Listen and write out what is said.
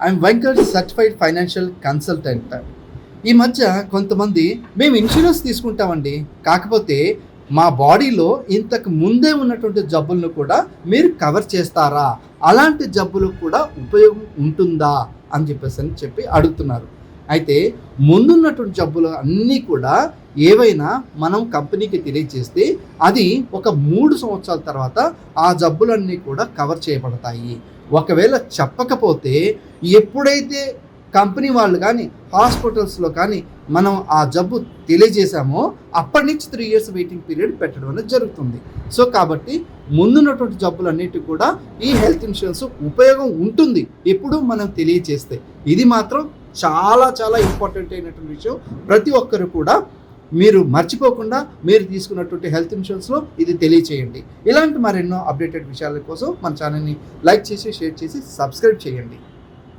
I'm Venkat certified financial consultant. ఈ మధ్య కొంతమంది మేము ఇన్సూరెన్స్ తీసుకుంటామండి, కాకపోతే మా బాడీలో ఇంతకు ముందే ఉన్నటువంటి జబ్బులను కూడా మీరు కవర్ చేస్తారా, అలాంటి జబ్బులకు కూడా ఉపయోగం ఉంటుందా అని చెప్పి అడుగుతున్నారు. అయితే ముందున్నటువంటి జబ్బులు అన్నీ కూడా ఏవైనా మనం కంపెనీకి తెలియజేస్తే అది ఒక 3 సంవత్సరాల తర్వాత ఆ జబ్బులన్నీ కూడా కవర్ చేయబడతాయి. ఒకవేళ చెప్పకపోతే ఎప్పుడైతే కంపెనీ వాళ్ళు కానీ హాస్పిటల్స్లో కానీ మనం ఆ జబ్బు తెలియజేశామో అప్పటి నుంచి 3 years వెయిటింగ్ పీరియడ్ పెట్టడం అనేది జరుగుతుంది. సో కాబట్టి ముందున్నటువంటి జబ్బులన్నిటి కూడా ఈ హెల్త్ ఇన్సూరెన్స్ ఉపయోగం ఉంటుంది ఎప్పుడు మనం తెలియజేస్తే. ఇది మాత్రం చాలా చాలా ఇంపార్టెంట్ అయినటువంటి విషయం. ప్రతి ఒక్కరు కూడా మీరు మర్చిపోకుండా మీరు తీసుకున్నటువంటి హెల్త్ ఇన్సూరెన్స్లో ఇది తెలియచేయండి. ఇలాంటి మరెన్నో అప్డేటెడ్ విషయాల కోసం మన ఛానల్ని లైక్ చేసి, షేర్ చేసి, సబ్స్క్రైబ్ చేయండి.